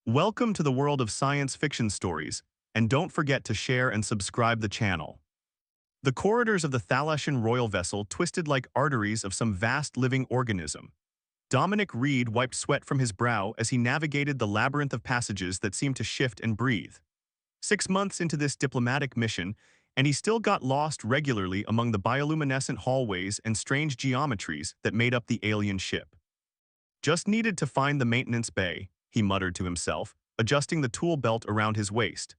Welcome to the world of science fiction stories, and don't forget to share and subscribe the channel. The corridors of the Thalassian royal vessel twisted like arteries of some vast living organism. Dominic Reed wiped sweat from his brow as he navigated the labyrinth of passages that seemed to shift and breathe. 6 months into this diplomatic mission, and he still got lost regularly among the bioluminescent hallways and strange geometries that made up the alien ship. Just needed to find the maintenance bay, he muttered to himself, adjusting the tool belt around his waist.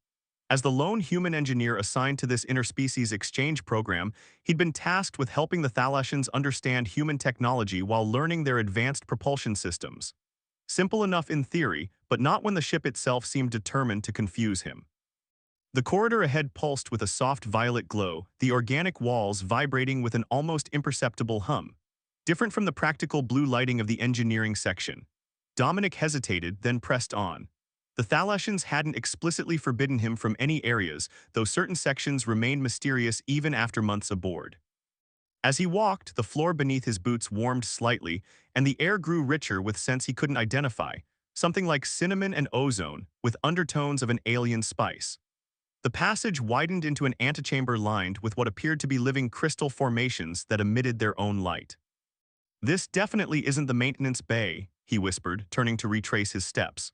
As the lone human engineer assigned to this interspecies exchange program, he'd been tasked with helping the Thalassians understand human technology while learning their advanced propulsion systems. Simple enough in theory, but not when the ship itself seemed determined to confuse him. The corridor ahead pulsed with a soft violet glow, the organic walls vibrating with an almost imperceptible hum. Different from the practical blue lighting of the engineering section. Dominic hesitated, then pressed on. The Thalassians hadn't explicitly forbidden him from any areas, though certain sections remained mysterious even after months aboard. As he walked, the floor beneath his boots warmed slightly, and the air grew richer with scents he couldn't identify, something like cinnamon and ozone, with undertones of an alien spice. The passage widened into an antechamber lined with what appeared to be living crystal formations that emitted their own light. "This definitely isn't the maintenance bay," he whispered, turning to retrace his steps.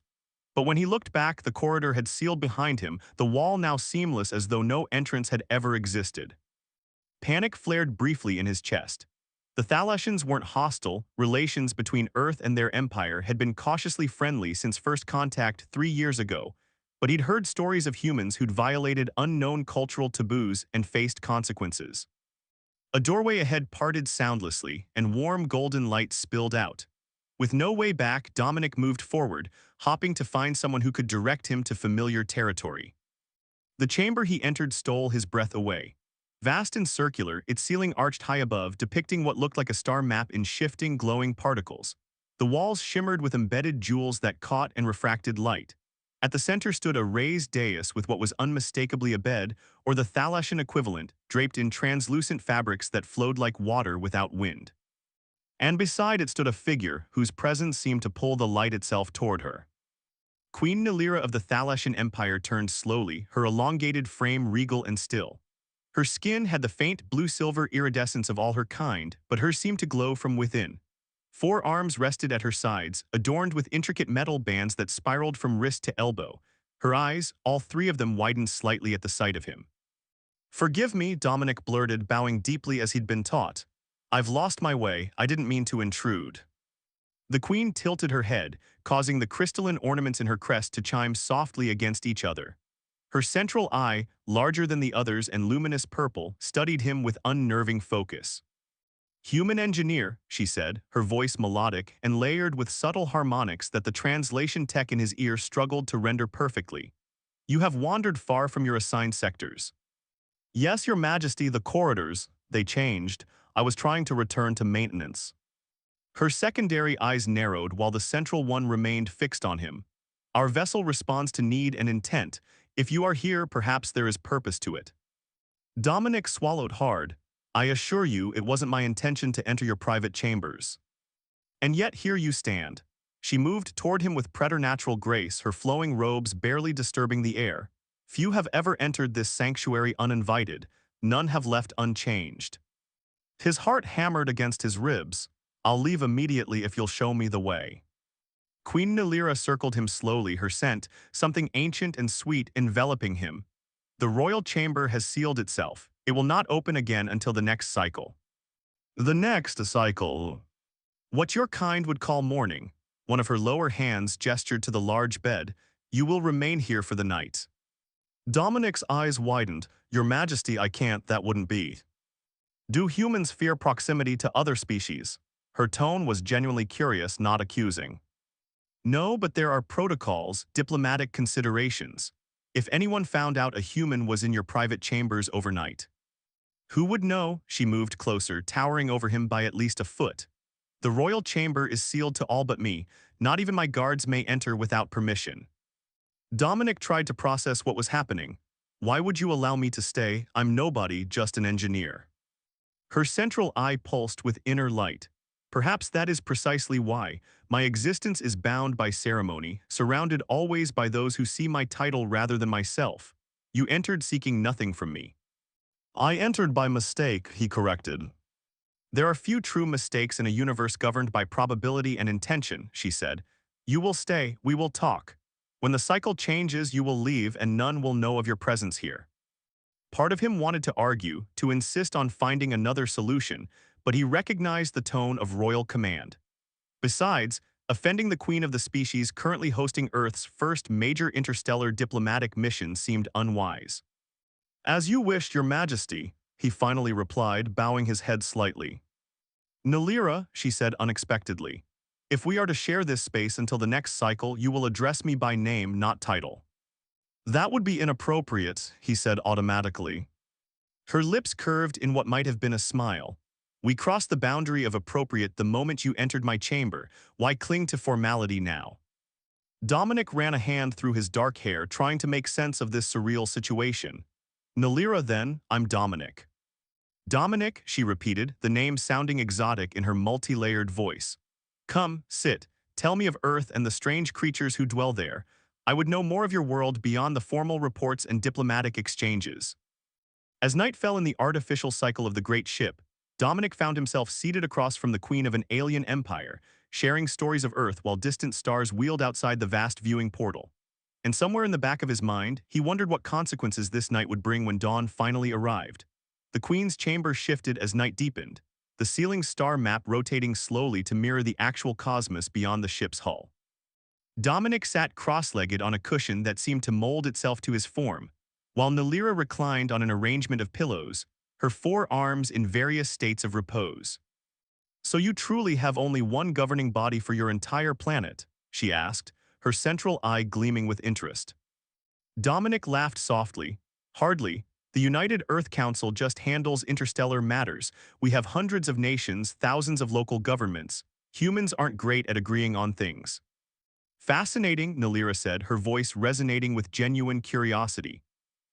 But when he looked back, the corridor had sealed behind him, the wall now seamless as though no entrance had ever existed. Panic flared briefly in his chest. The Thalassians weren't hostile, relations between Earth and their empire had been cautiously friendly since first contact 3 years ago, but he'd heard stories of humans who'd violated unknown cultural taboos and faced consequences. A doorway ahead parted soundlessly, and warm golden light spilled out. With no way back, Dominic moved forward, hoping to find someone who could direct him to familiar territory. The chamber he entered stole his breath away. Vast and circular, its ceiling arched high above, depicting what looked like a star map in shifting, glowing particles. The walls shimmered with embedded jewels that caught and refracted light. At the center stood a raised dais with what was unmistakably a bed, or the Thalassian equivalent, draped in translucent fabrics that flowed like water without wind. And beside it stood a figure whose presence seemed to pull the light itself toward her. Queen Nilira of the Thalassian Empire turned slowly, her elongated frame regal and still. Her skin had the faint blue-silver iridescence of all her kind, but hers seemed to glow from within. 4 arms rested at her sides, adorned with intricate metal bands that spiraled from wrist to elbow. Her eyes, all 3 of them, widened slightly at the sight of him. "Forgive me," Dominic blurted, bowing deeply as he'd been taught. "I've lost my way, I didn't mean to intrude." The queen tilted her head, causing the crystalline ornaments in her crest to chime softly against each other. Her central eye, larger than the others and luminous purple, studied him with unnerving focus. "Human engineer," she said, her voice melodic and layered with subtle harmonics that the translation tech in his ear struggled to render perfectly. "You have wandered far from your assigned sectors." "Yes, Your Majesty, the corridors, they changed. I was trying to return to maintenance." Her secondary eyes narrowed while the central one remained fixed on him. "Our vessel responds to need and intent. If you are here, perhaps there is purpose to it." Dominic swallowed hard. "I assure you it wasn't my intention to enter your private chambers." "And yet here you stand." She moved toward him with preternatural grace, her flowing robes barely disturbing the air. "Few have ever entered this sanctuary uninvited. None have left unchanged." His heart hammered against his ribs. "I'll leave immediately if you'll show me the way." Queen Nilira circled him slowly, her scent, something ancient and sweet, enveloping him. "The royal chamber has sealed itself. It will not open again until the next cycle." "The next cycle?" "What your kind would call morning." One of her lower hands gestured to the large bed. "You will remain here for the night." Dominic's eyes widened. "Your Majesty, I can't, that wouldn't be." "Do humans fear proximity to other species?" Her tone was genuinely curious, not accusing. "No, but there are protocols, diplomatic considerations. If anyone found out a human was in your private chambers overnight." "Who would know?" She moved closer, towering over him by at least a foot. "The royal chamber is sealed to all but me. Not even my guards may enter without permission." Dominic tried to process what was happening. "Why would you allow me to stay? I'm nobody, just an engineer." Her central eye pulsed with inner light. "Perhaps that is precisely why. My existence is bound by ceremony, surrounded always by those who see my title rather than myself. You entered seeking nothing from me. I entered by mistake, he corrected. There are few true mistakes in a universe governed by probability and intention, she said. You will stay, we will talk. When the cycle changes, you will leave and none will know of your presence here. Part of him wanted to argue, to insist on finding another solution, but he recognized the tone of royal command. Besides, offending the queen of the species currently hosting Earth's first major interstellar diplomatic mission seemed unwise. As you wished, your majesty, he finally replied, bowing his head slightly. Nalira, she said unexpectedly, if we are to share this space until the next cycle, you will address me by name, not title. That would be inappropriate, he said automatically. Her lips curved in what might have been a smile. We crossed the boundary of appropriate the moment you entered my chamber. Why cling to formality now? Dominic ran a hand through his dark hair, trying to make sense of this surreal situation. Nalira then, I'm Dominic. Dominic, she repeated, the name sounding exotic in her multi-layered voice. Come, sit, tell me of Earth and the strange creatures who dwell there. I would know more of your world beyond the formal reports and diplomatic exchanges. As night fell in the artificial cycle of the great ship, Dominic found himself seated across from the queen of an alien empire, sharing stories of Earth while distant stars wheeled outside the vast viewing portal. And somewhere in the back of his mind, he wondered what consequences this night would bring when dawn finally arrived. The queen's chamber shifted as night deepened, the ceiling star map rotating slowly to mirror the actual cosmos beyond the ship's hull. Dominic sat cross-legged on a cushion that seemed to mold itself to his form, while Nalira reclined on an arrangement of pillows, her four arms in various states of repose. So you truly have only one governing body for your entire planet, she asked, her central eye gleaming with interest. Dominic laughed softly. Hardly. The United Earth Council just handles interstellar matters. We have hundreds of nations, thousands of local governments. Humans aren't great at agreeing on things. Fascinating, Nalira said, her voice resonating with genuine curiosity.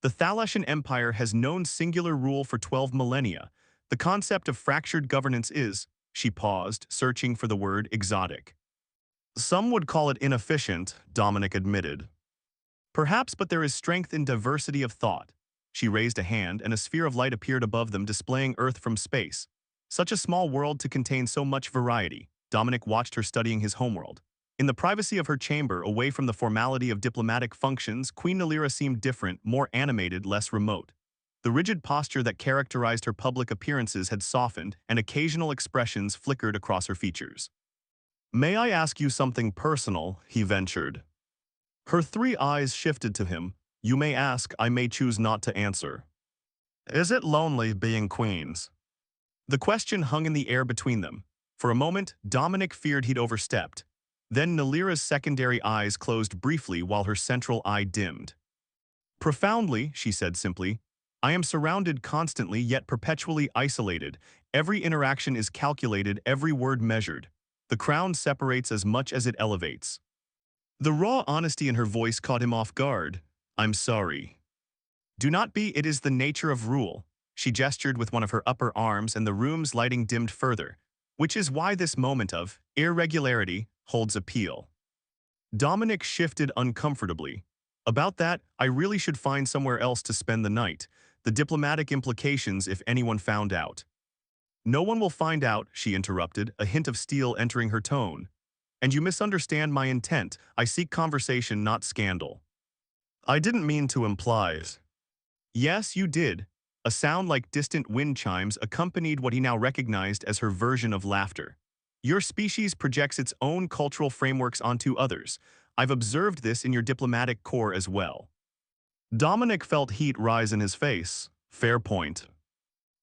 The Thalassian Empire has known singular rule for 12 millennia. The concept of fractured governance is, she paused, searching for the word exotic. Some would call it inefficient, Dominic admitted. Perhaps, but there is strength in diversity of thought. She raised a hand, and a sphere of light appeared above them, displaying Earth from space. Such a small world to contain so much variety. Dominic watched her studying his homeworld. In the privacy of her chamber, away from the formality of diplomatic functions, Queen Nalira seemed different, more animated, less remote. The rigid posture that characterized her public appearances had softened, and occasional expressions flickered across her features. May I ask you something personal, he ventured. Her three eyes shifted to him. You may ask, I may choose not to answer. Is it lonely being queens? The question hung in the air between them. For a moment, Dominic feared he'd overstepped. Then Nalira's secondary eyes closed briefly while her central eye dimmed. Profoundly, she said simply, I am surrounded constantly yet perpetually isolated. Every interaction is calculated, every word measured. The crown separates as much as it elevates. The raw honesty in her voice caught him off guard. I'm sorry. Do not be, it is the nature of rule. She gestured with one of her upper arms and the room's lighting dimmed further, which is why this moment of irregularity holds appeal. Dominic shifted uncomfortably. About that, I really should find somewhere else to spend the night. The diplomatic implications if anyone found out. No one will find out, she interrupted, a hint of steel entering her tone. And you misunderstand my intent. I seek conversation, not scandal. I didn't mean to imply it. Yes, you did. A sound like distant wind chimes accompanied what he now recognized as her version of laughter. Your species projects its own cultural frameworks onto others. I've observed this in your diplomatic corps as well. Dominic felt heat rise in his face. Fair point.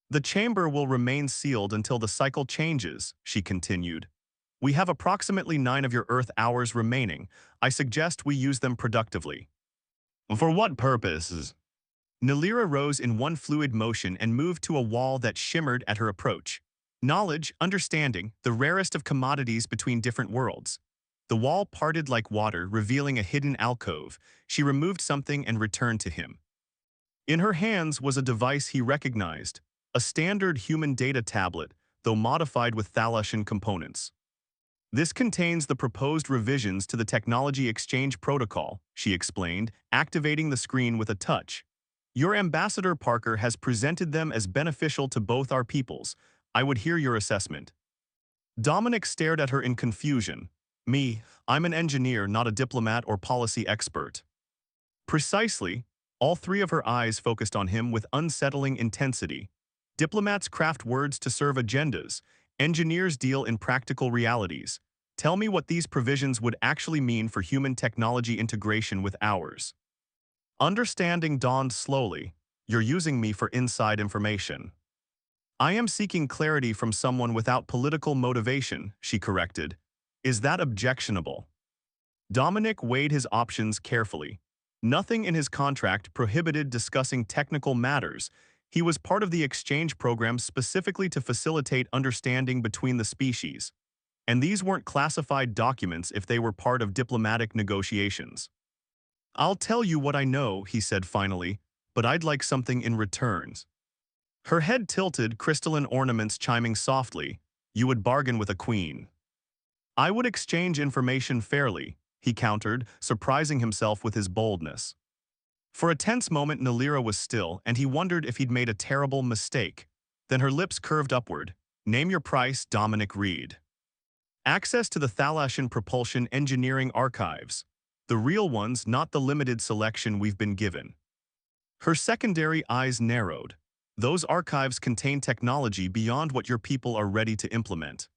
The chamber will remain sealed until the cycle changes, she continued. We have approximately 9 of your Earth hours remaining. I suggest we use them productively. For what purposes? Nalira rose in one fluid motion and moved to a wall that shimmered at her approach. Knowledge, understanding, the rarest of commodities between different worlds. The wall parted like water, revealing a hidden alcove. She removed something and returned to him. In her hands was a device he recognized, a standard human data tablet, though modified with Thalassian components. This contains the proposed revisions to the technology exchange protocol, she explained, activating the screen with a touch. Your ambassador Parker has presented them as beneficial to both our peoples. I would hear your assessment. Dominic stared at her in confusion. Me, I'm an engineer, not a diplomat or policy expert. Precisely. All three of her eyes focused on him with unsettling intensity. Diplomats craft words to serve agendas. Engineers deal in practical realities. Tell me what these provisions would actually mean for human technology integration with ours. Understanding dawned slowly. You're using me for inside information. I am seeking clarity from someone without political motivation, she corrected. Is that objectionable? Dominic weighed his options carefully. Nothing in his contract prohibited discussing technical matters. He was part of the exchange program specifically to facilitate understanding between the species. And these weren't classified documents if they were part of diplomatic negotiations. I'll tell you what I know, he said finally, but I'd like something in return. Her head tilted, crystalline ornaments chiming softly. You would bargain with a queen. I would exchange information fairly, he countered, surprising himself with his boldness. For a tense moment, Nalira was still, and he wondered if he'd made a terrible mistake. Then her lips curved upward. Name your price, Dominic Reed. Access to the Thalashian Propulsion Engineering Archives. The real ones, not the limited selection we've been given. Her secondary eyes narrowed. Those archives contain technology beyond what your people are ready to implement.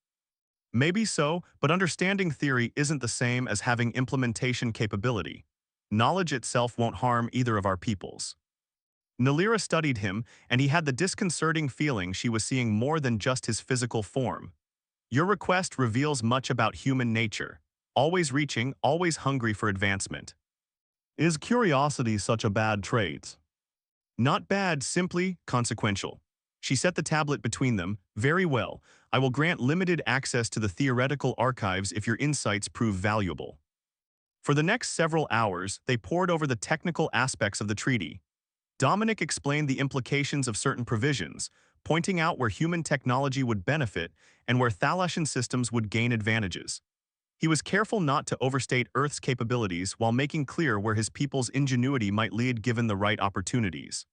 Maybe so, but understanding theory isn't the same as having implementation capability. Knowledge itself won't harm either of our peoples. Nalira studied him, and he had the disconcerting feeling she was seeing more than just his physical form. Your request reveals much about human nature. Always reaching, always hungry for advancement. Is curiosity such a bad trait? Not bad, simply consequential. She set the tablet between them. Very well, I will grant limited access to the theoretical archives if your insights prove valuable. For the next several hours, they pored over the technical aspects of the treaty. Dominic explained the implications of certain provisions, pointing out where human technology would benefit and where Thalashian systems would gain advantages. He was careful not to overstate Earth's capabilities while making clear where his people's ingenuity might lead given the right opportunities.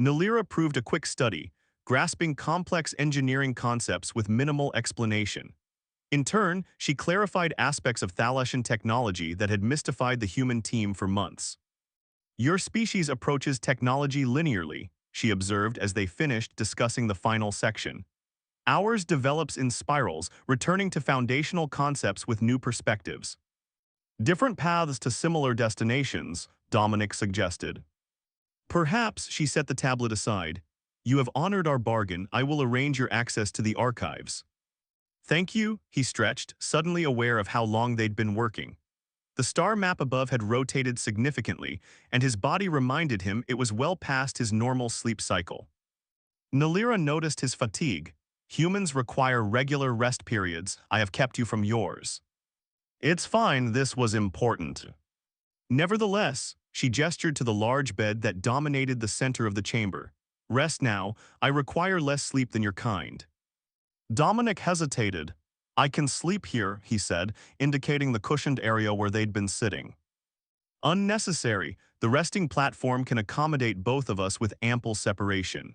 Nalira proved a quick study, grasping complex engineering concepts with minimal explanation. In turn, she clarified aspects of Thalashian technology that had mystified the human team for months. Your species approaches technology linearly, she observed as they finished discussing the final section. Ours develops in spirals, returning to foundational concepts with new perspectives. Different paths to similar destinations, Dominic suggested. Perhaps, she set the tablet aside. You have honored our bargain, I will arrange your access to the archives. Thank you, he stretched, suddenly aware of how long they'd been working. The star map above had rotated significantly, and his body reminded him it was well past his normal sleep cycle. Nalira noticed his fatigue. Humans require regular rest periods. I have kept you from yours. It's fine, this was important. Nevertheless, she gestured to the large bed that dominated the center of the chamber. Rest now, I require less sleep than your kind. Dominic hesitated. I can sleep here, he said, indicating the cushioned area where they'd been sitting. Unnecessary, the resting platform can accommodate both of us with ample separation.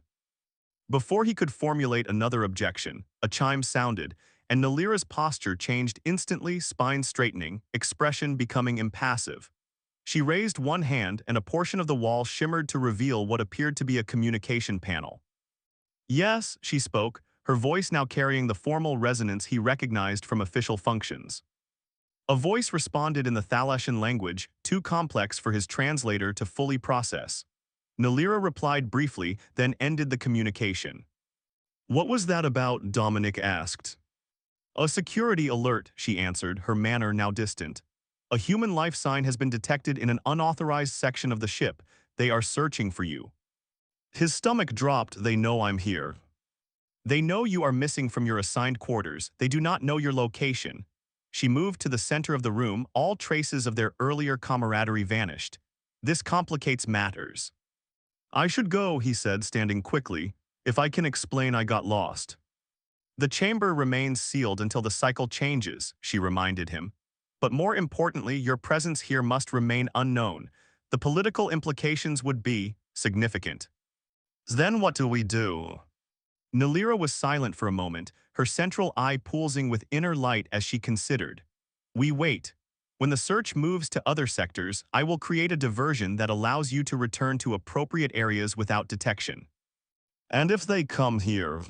Before he could formulate another objection, a chime sounded, and Nalira's posture changed instantly, spine straightening, expression becoming impassive. She raised one hand and a portion of the wall shimmered to reveal what appeared to be a communication panel. Yes, she spoke, her voice now carrying the formal resonance he recognized from official functions. A voice responded in the Thalashian language, too complex for his translator to fully process. Nalira replied briefly, then ended the communication. What was that about? Dominic asked. A security alert, she answered, her manner now distant. A human life sign has been detected in an unauthorized section of the ship. They are searching for you. His stomach dropped. They know I'm here. They know you are missing from your assigned quarters. They do not know your location. She moved to the center of the room. All traces of their earlier camaraderie vanished. This complicates matters. I should go, he said, standing quickly. If I can explain, I got lost. The chamber remains sealed until the cycle changes, she reminded him. But more importantly, your presence here must remain unknown. The political implications would be significant. Then what do we do? Nalira was silent for a moment, her central eye pulsing with inner light as she considered. We wait. When the search moves to other sectors, I will create a diversion that allows you to return to appropriate areas without detection. And if they come here?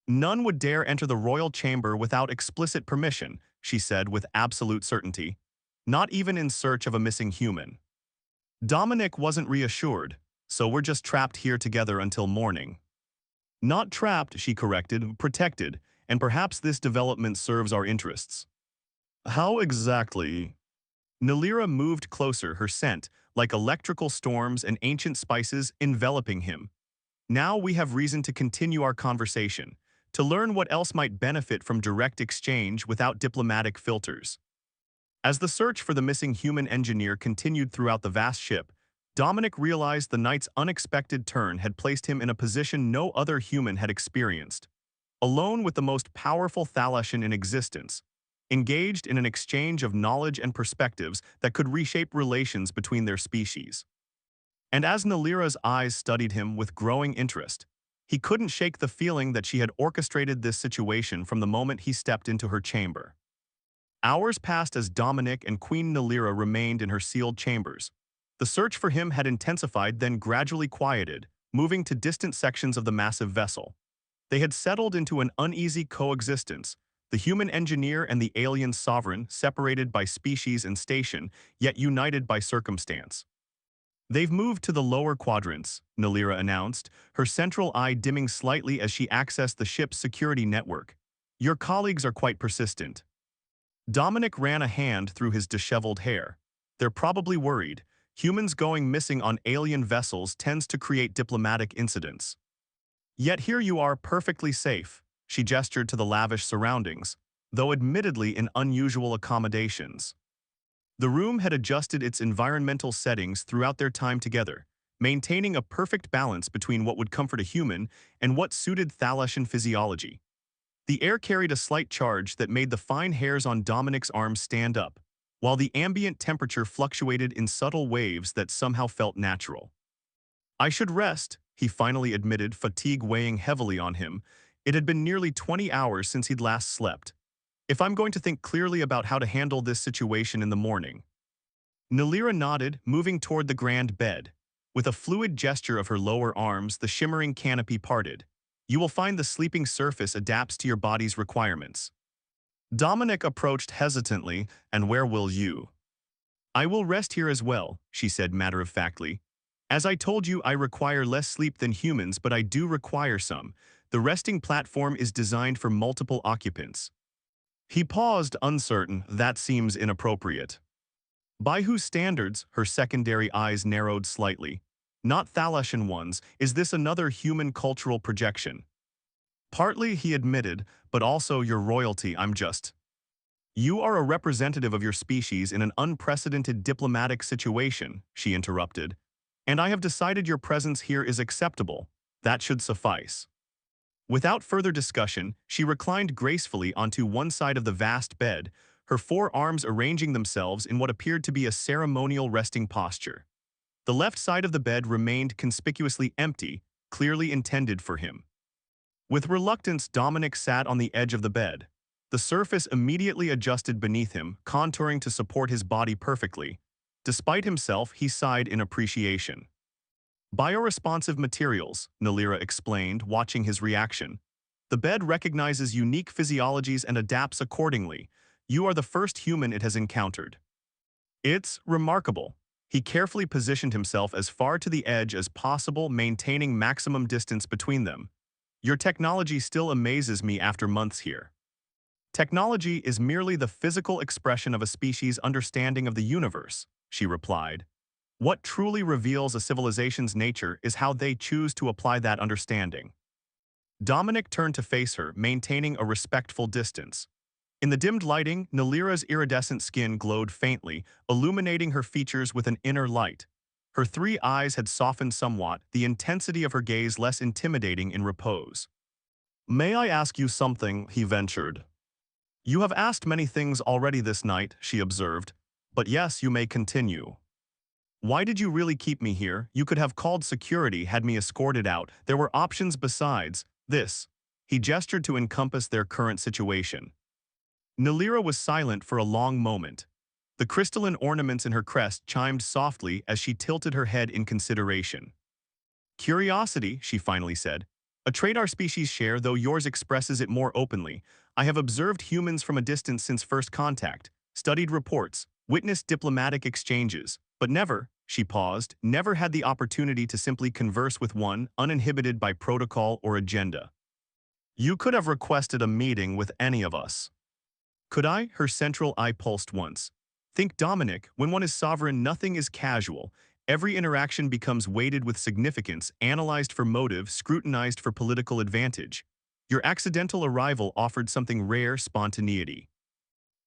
None would dare enter the royal chamber without explicit permission, she said with absolute certainty. Not even in search of a missing human. Dominic wasn't reassured, so we're just trapped here together until morning. Not trapped, she corrected, protected, and perhaps this development serves our interests. How exactly? Nalira moved closer, her scent, like electrical storms and ancient spices, enveloping him. Now we have reason to continue our conversation, to learn what else might benefit from direct exchange without diplomatic filters. As the search for the missing human engineer continued throughout the vast ship, Dominic realized the night's unexpected turn had placed him in a position no other human had experienced. Alone with the most powerful Thalashan in existence, engaged in an exchange of knowledge and perspectives that could reshape relations between their species. And as Nalira's eyes studied him with growing interest, he couldn't shake the feeling that she had orchestrated this situation from the moment he stepped into her chamber. Hours passed as Dominic and Queen Nalira remained in her sealed chambers. The search for him had intensified, then gradually quieted, moving to distant sections of the massive vessel. They had settled into an uneasy coexistence, the human engineer and the alien sovereign separated by species and station, yet united by circumstance. They've moved to the lower quadrants, Nalira announced, her central eye dimming slightly as she accessed the ship's security network. Your colleagues are quite persistent. Dominic ran a hand through his disheveled hair. They're probably worried. Humans going missing on alien vessels tends to create diplomatic incidents. Yet here you are perfectly safe, she gestured to the lavish surroundings, though admittedly in unusual accommodations. The room had adjusted its environmental settings throughout their time together, maintaining a perfect balance between what would comfort a human and what suited Thalashan physiology. The air carried a slight charge that made the fine hairs on Dominic's arms stand up, while the ambient temperature fluctuated in subtle waves that somehow felt natural. I should rest, he finally admitted, fatigue weighing heavily on him. It had been nearly 20 hours since he'd last slept. If I'm going to think clearly about how to handle this situation in the morning. Nalira nodded, moving toward the grand bed. With a fluid gesture of her lower arms, the shimmering canopy parted. You will find the sleeping surface adapts to your body's requirements. Dominic approached hesitantly, and where will you? I will rest here as well, she said matter-of-factly. As I told you, I require less sleep than humans, but I do require some. The resting platform is designed for multiple occupants. He paused, uncertain. That seems inappropriate. By whose standards? Her secondary eyes narrowed slightly. Not Thalashan ones. Is this another human cultural projection? Partly, he admitted, but also your royalty. You are a representative of your species in an unprecedented diplomatic situation, she interrupted. And I have decided your presence here is acceptable. That should suffice. Without further discussion, she reclined gracefully onto one side of the vast bed, her forearms arranging themselves in what appeared to be a ceremonial resting posture. The left side of the bed remained conspicuously empty, clearly intended for him. With reluctance, Dominic sat on the edge of the bed. The surface immediately adjusted beneath him, contouring to support his body perfectly. Despite himself, he sighed in appreciation. Bioresponsive materials, Nalira explained, watching his reaction. The bed recognizes unique physiologies and adapts accordingly. You are the first human it has encountered. It's remarkable. He carefully positioned himself as far to the edge as possible, maintaining maximum distance between them. Your technology still amazes me after months here. Technology is merely the physical expression of a species' understanding of the universe, she replied. What truly reveals a civilization's nature is how they choose to apply that understanding. Dominic turned to face her, maintaining a respectful distance. In the dimmed lighting, Nalira's iridescent skin glowed faintly, illuminating her features with an inner light. Her three eyes had softened somewhat, the intensity of her gaze less intimidating in repose. May I ask you something, he ventured. You have asked many things already this night, she observed. But yes, you may continue. Why did you really keep me here? You could have called security, had me escorted out. There were options besides this. He gestured to encompass their current situation. Nalira was silent for a long moment. The crystalline ornaments in her crest chimed softly as she tilted her head in consideration. Curiosity, she finally said. A trait our species share, though yours expresses it more openly. I have observed humans from a distance since first contact, studied reports, witnessed diplomatic exchanges, but never, she paused, never had the opportunity to simply converse with one, uninhibited by protocol or agenda. You could have requested a meeting with any of us. Could I? Her central eye pulsed once. Think Dominic, when one is sovereign, nothing is casual. Every interaction becomes weighted with significance, analyzed for motive, scrutinized for political advantage. Your accidental arrival offered something rare, spontaneity.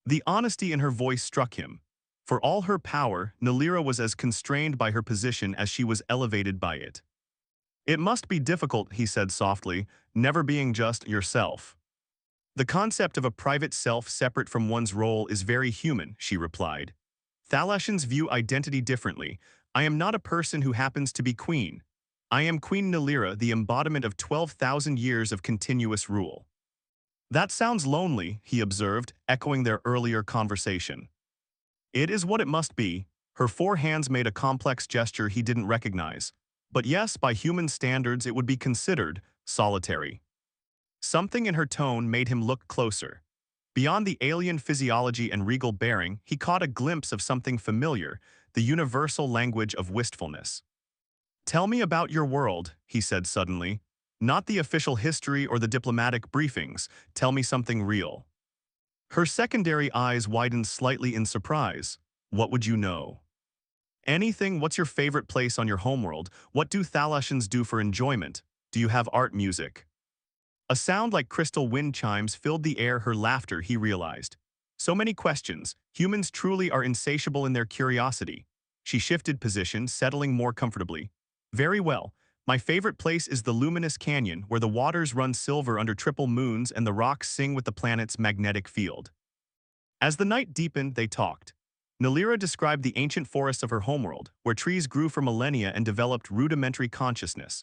The honesty in her voice struck him. For all her power, Nalira was as constrained by her position as she was elevated by it. It must be difficult, he said softly, never being just yourself. The concept of a private self separate from one's role is very human, she replied. Thalassians view identity differently. I am not a person who happens to be queen. I am Queen Nalira, the embodiment of 12,000 years of continuous rule. That sounds lonely, he observed, echoing their earlier conversation. It is what it must be. Her four hands made a complex gesture he didn't recognize. But yes, by human standards it would be considered solitary. Something in her tone made him look closer. Beyond the alien physiology and regal bearing, he caught a glimpse of something familiar, the universal language of wistfulness. Tell me about your world, he said suddenly. Not the official history or the diplomatic briefings. Tell me something real. Her secondary eyes widened slightly in surprise. What would you know? Anything. What's your favorite place on your homeworld? What do Thalassians do for enjoyment? Do you have art music? A sound like crystal wind chimes filled the air, her laughter, he realized. So many questions. Humans truly are insatiable in their curiosity. She shifted position, settling more comfortably. Very well. My favorite place is the luminous canyon, where the waters run silver under triple moons and the rocks sing with the planet's magnetic field. As the night deepened, they talked. Nalira described the ancient forests of her homeworld, where trees grew for millennia and developed rudimentary consciousness.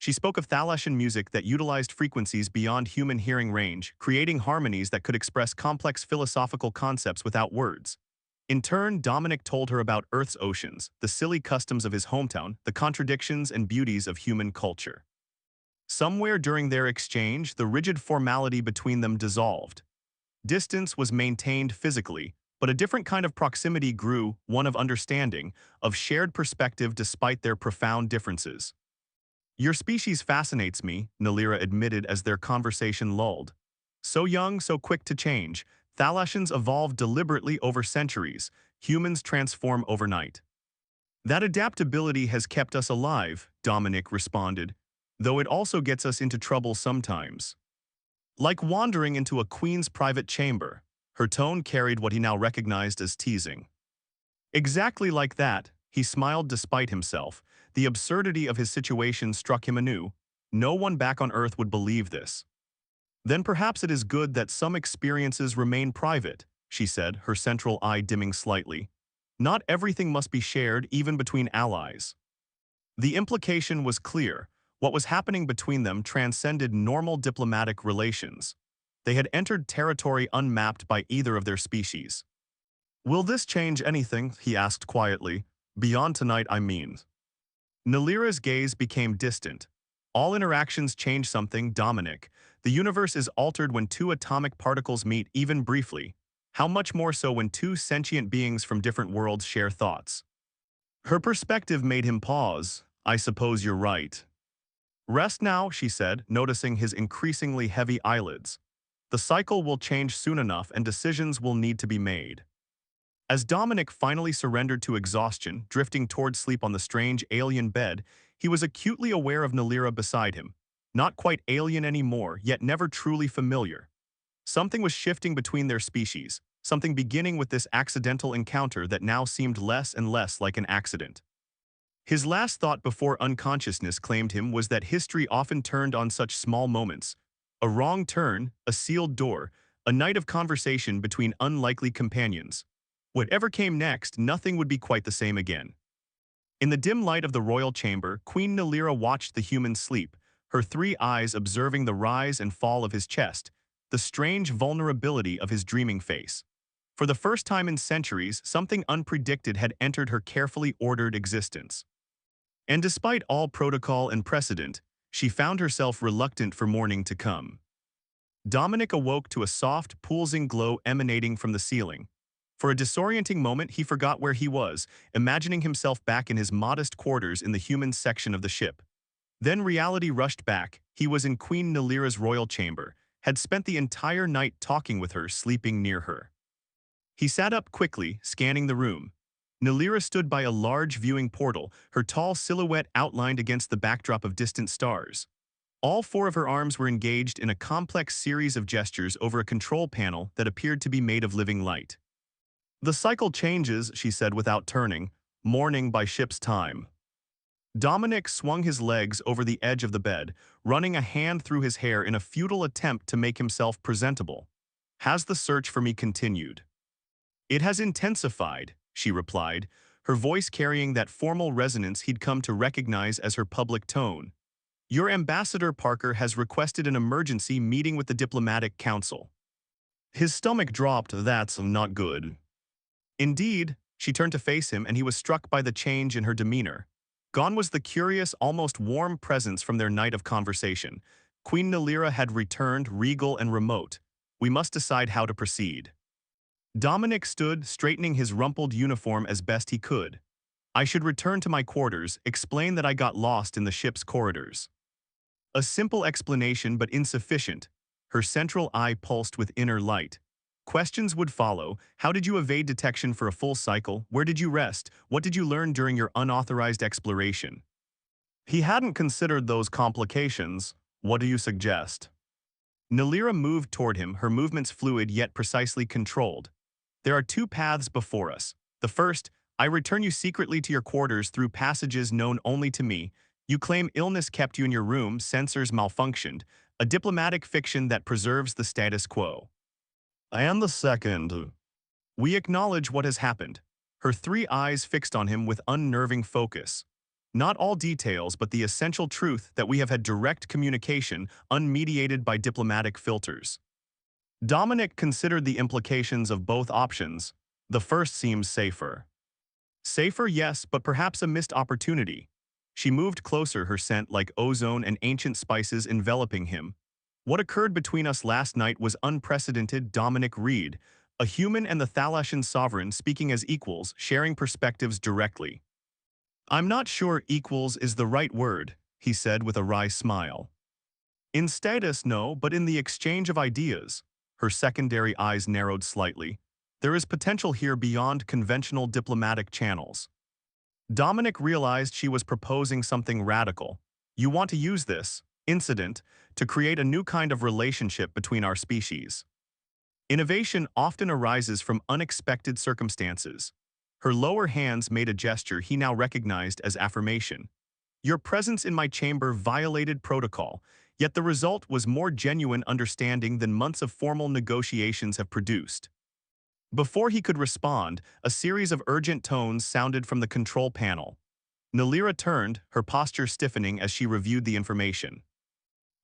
She spoke of Thalassian music that utilized frequencies beyond human hearing range, creating harmonies that could express complex philosophical concepts without words. In turn, Dominic told her about Earth's oceans, the silly customs of his hometown, the contradictions and beauties of human culture. Somewhere during their exchange, the rigid formality between them dissolved. Distance was maintained physically, but a different kind of proximity grew, one of understanding, of shared perspective despite their profound differences. Your species fascinates me, Nalira admitted as their conversation lulled. So young, so quick to change, Thalassians evolved deliberately over centuries, humans transform overnight. That adaptability has kept us alive, Dominic responded, though it also gets us into trouble sometimes. Like wandering into a queen's private chamber, her tone carried what he now recognized as teasing. Exactly like that, he smiled despite himself. The absurdity of his situation struck him anew. No one back on Earth would believe this. Then perhaps it is good that some experiences remain private, she said, her central eye dimming slightly. Not everything must be shared, even between allies. The implication was clear. What was happening between them transcended normal diplomatic relations. They had entered territory unmapped by either of their species. Will this change anything? He asked quietly. Beyond tonight, I mean. Nalira's gaze became distant. All interactions change something, Dominic. The universe is altered when two atomic particles meet, even briefly. How much more so when two sentient beings from different worlds share thoughts? Her perspective made him pause. I suppose you're right. Rest now, she said, noticing his increasingly heavy eyelids. The cycle will change soon enough and decisions will need to be made. As Dominic finally surrendered to exhaustion, drifting toward sleep on the strange alien bed, he was acutely aware of Nalira beside him. Not quite alien anymore, yet never truly familiar. Something was shifting between their species, something beginning with this accidental encounter that now seemed less and less like an accident. His last thought before unconsciousness claimed him was that history often turned on such small moments. A wrong turn, a sealed door, a night of conversation between unlikely companions. Whatever came next, nothing would be quite the same again. In the dim light of the royal chamber, Queen Nalira watched the human sleep, her three eyes observing the rise and fall of his chest, the strange vulnerability of his dreaming face. For the first time in centuries, something unpredicted had entered her carefully ordered existence. And despite all protocol and precedent, she found herself reluctant for morning to come. Dominic awoke to a soft, pulsing glow emanating from the ceiling. For a disorienting moment, he forgot where he was, imagining himself back in his modest quarters in the human section of the ship. Then reality rushed back. He was in Queen Nalira's royal chamber, had spent the entire night talking with her, sleeping near her. He sat up quickly, scanning the room. Nalira stood by a large viewing portal, her tall silhouette outlined against the backdrop of distant stars. All four of her arms were engaged in a complex series of gestures over a control panel that appeared to be made of living light. "The cycle changes," she said without turning, "morning by ship's time." Dominic swung his legs over the edge of the bed, running a hand through his hair in a futile attempt to make himself presentable. "Has the search for me continued?" "It has intensified," she replied, her voice carrying that formal resonance he'd come to recognize as her public tone. "Your ambassador Parker has requested an emergency meeting with the diplomatic council." His stomach dropped. "That's not good." Indeed, she turned to face him, and he was struck by the change in her demeanor. Gone was the curious, almost warm presence from their night of conversation. Queen Nalira had returned, regal and remote. "We must decide how to proceed." Dominic stood, straightening his rumpled uniform as best he could. "I should return to my quarters, explain that I got lost in the ship's corridors." A simple explanation, but insufficient. Her central eye pulsed with inner light. Questions would follow. How did you evade detection for a full cycle? Where did you rest? What did you learn during your unauthorized exploration? He hadn't considered those complications. "What do you suggest?" Nalira moved toward him, her movements fluid yet precisely controlled. "There are two paths before us. The first, I return you secretly to your quarters through passages known only to me. You claim illness kept you in your room, sensors malfunctioned, a diplomatic fiction that preserves the status quo." "And the second?" "We acknowledge what has happened." Her three eyes fixed on him with unnerving focus. "Not all details, but the essential truth that we have had direct communication, unmediated by diplomatic filters." Dominic considered the implications of both options. The first seems safer. Safer, yes, but perhaps a missed opportunity. She moved closer, her scent like ozone and ancient spices enveloping him. "What occurred between us last night was unprecedented." Dominic Reed, a human and the Thalashan sovereign speaking as equals, sharing perspectives directly. "I'm not sure equals is the right word," he said with a wry smile. "In status, no, but in the exchange of ideas." Her secondary eyes narrowed slightly. "There is potential here beyond conventional diplomatic channels." Dominic realized she was proposing something radical. "You want to use this incident to create a new kind of relationship between our species." Innovation often arises from unexpected circumstances. Her lower hands made a gesture he now recognized as affirmation. "Your presence in my chamber violated protocol, yet the result was more genuine understanding than months of formal negotiations have produced." Before he could respond, a series of urgent tones sounded from the control panel. Nalira turned, her posture stiffening as she reviewed the information.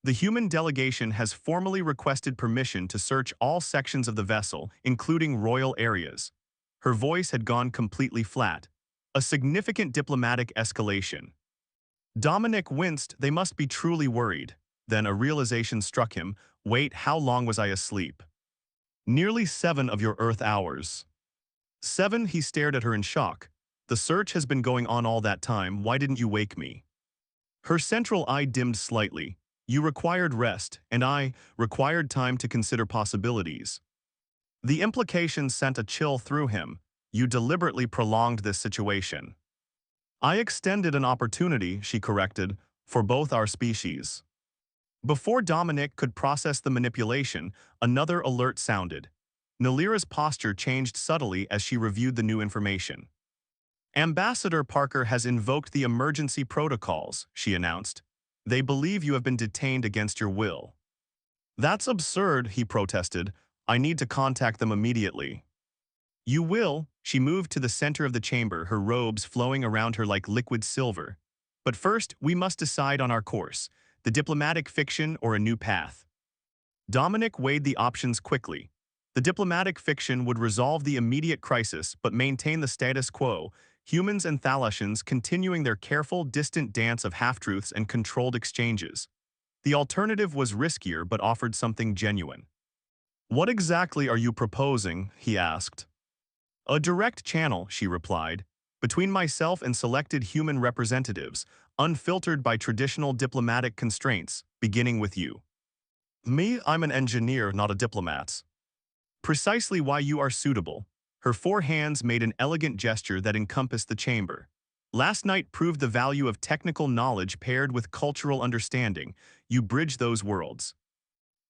"The human delegation has formally requested permission to search all sections of the vessel, including royal areas." Her voice had gone completely flat. A significant diplomatic escalation. Dominic winced. They must be truly worried. Then a realization struck him. "Wait, how long was I asleep?" "Nearly 7 of your Earth hours." 7? He stared at her in shock. "The search has been going on all that time. Why didn't you wake me?" Her central eye dimmed slightly. "You required rest, and I required time to consider possibilities." The implication sent a chill through him. "You deliberately prolonged this situation." "I extended an opportunity," she corrected, "for both our species." Before Dominic could process the manipulation, another alert sounded. Nalira's posture changed subtly as she reviewed the new information. "Ambassador Parker has invoked the emergency protocols," she announced. "They believe you have been detained against your will." That's absurd, he protested. I need to contact them immediately. You will. She moved to the center of the chamber, her robes flowing around her like liquid silver. But first, we must decide on our course, the diplomatic fiction or a new path. Dominic weighed the options quickly. The diplomatic fiction would resolve the immediate crisis but maintain the status quo, humans and Thalassians continuing their careful, distant dance of half-truths and controlled exchanges. The alternative was riskier but offered something genuine. What exactly are you proposing? He asked. A direct channel, she replied, between myself and selected human representatives, unfiltered by traditional diplomatic constraints, beginning with you. Me, I'm an engineer, not a diplomat. Precisely why you are suitable. Her four hands made an elegant gesture that encompassed the chamber. Last night proved the value of technical knowledge paired with cultural understanding. You bridge those worlds.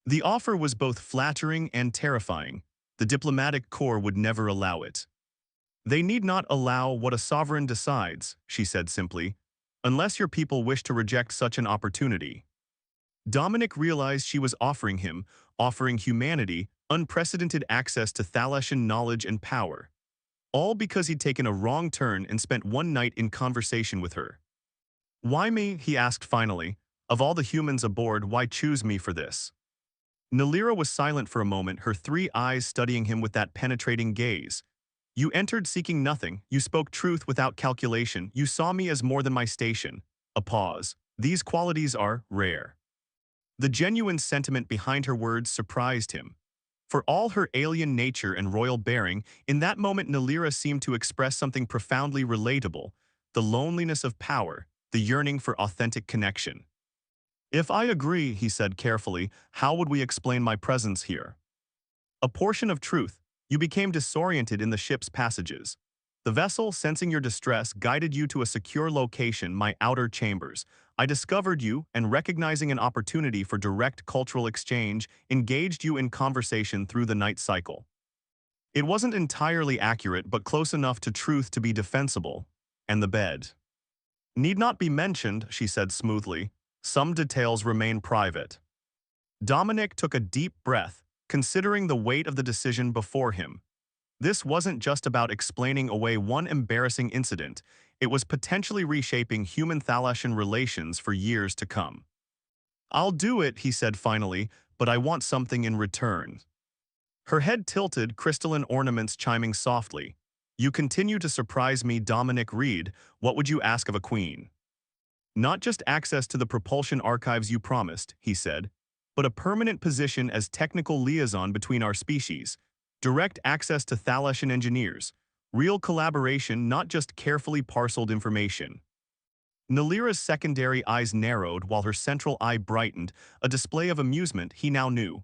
The offer was both flattering and terrifying. The diplomatic corps would never allow it. They need not allow what a sovereign decides, she said simply, unless your people wish to reject such an opportunity. Dominic realized she was offering humanity, unprecedented access to Thalassian knowledge and power. All because he'd taken a wrong turn and spent one night in conversation with her. Why me? He asked finally. Of all the humans aboard, why choose me for this? Nalira was silent for a moment, her three eyes studying him with that penetrating gaze. You entered seeking nothing, you spoke truth without calculation, you saw me as more than my station. A pause. These qualities are rare. The genuine sentiment behind her words surprised him. For all her alien nature and royal bearing, in that moment Nalira seemed to express something profoundly relatable, the loneliness of power, the yearning for authentic connection. If I agree, he said carefully, how would we explain my presence here? A portion of truth. You became disoriented in the ship's passages. The vessel, sensing your distress, guided you to a secure location, my outer chambers. I discovered you and, recognizing an opportunity for direct cultural exchange, engaged you in conversation through the night cycle. It wasn't entirely accurate, but close enough to truth to be defensible. And the bed need not be mentioned, she said smoothly. Some details remain private. Dominic took a deep breath, considering the weight of the decision before him. This wasn't just about explaining away one embarrassing incident, it was potentially reshaping human-Thalassian relations for years to come. I'll do it, he said finally, but I want something in return. Her head tilted, crystalline ornaments chiming softly. You continue to surprise me, Dominic Reed. What would you ask of a queen? Not just access to the propulsion archives you promised, he said, but a permanent position as technical liaison between our species, direct access to Thalassian engineers, real collaboration, not just carefully parceled information. Nalira's secondary eyes narrowed while her central eye brightened, a display of amusement he now knew.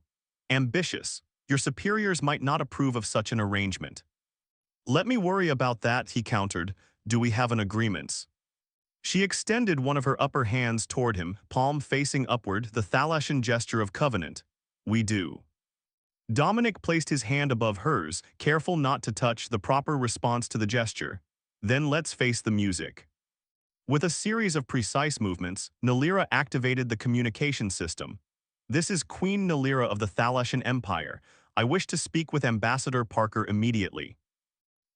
Ambitious, your superiors might not approve of such an arrangement. Let me worry about that, he countered. Do we have an agreement? She extended one of her upper hands toward him, palm facing upward, the Thalassian gesture of covenant. We do. Dominic placed his hand above hers, careful not to touch, the proper response to the gesture. Then let's face the music. With a series of precise movements, Nalira activated the communication system. This is Queen Nalira of the Thalassian Empire. I wish to speak with Ambassador Parker immediately.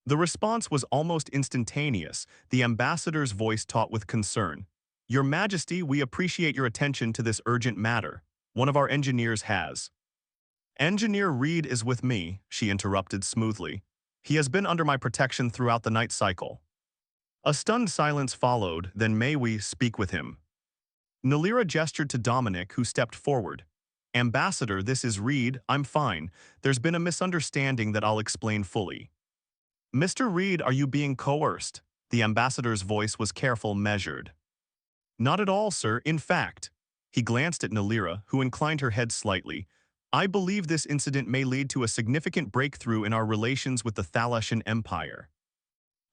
The response was almost instantaneous, the ambassador's voice taut with concern. Your Majesty, we appreciate your attention to this urgent matter. One of our engineers has. Engineer Reed is with me, she interrupted smoothly. He has been under my protection throughout the night cycle. A stunned silence followed, then may we speak with him. Nalira gestured to Dominic, who stepped forward. Ambassador, this is Reed, I'm fine. There's been a misunderstanding that I'll explain fully. Mr. Reed, are you being coerced? The ambassador's voice was careful, measured. Not at all, sir, in fact. He glanced at Nalira, who inclined her head slightly. I believe this incident may lead to a significant breakthrough in our relations with the Thalassian Empire.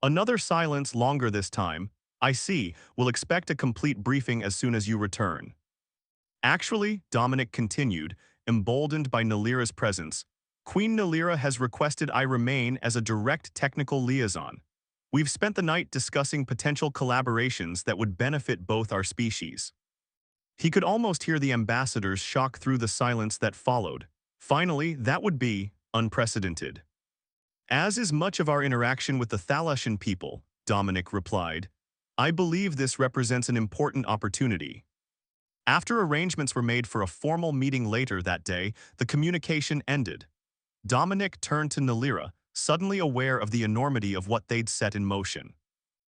Another silence, longer this time. I see, we'll expect a complete briefing as soon as you return. Actually, Dominic continued, emboldened by Nalira's presence, Queen Nalira has requested I remain as a direct technical liaison. We've spent the night discussing potential collaborations that would benefit both our species. He could almost hear the ambassadors shock through the silence that followed. Finally, that would be unprecedented. As is much of our interaction with the Thalassian people, Dominic replied, I believe this represents an important opportunity. After arrangements were made for a formal meeting later that day, the communication ended. Dominic turned to Nalira, suddenly aware of the enormity of what they'd set in motion.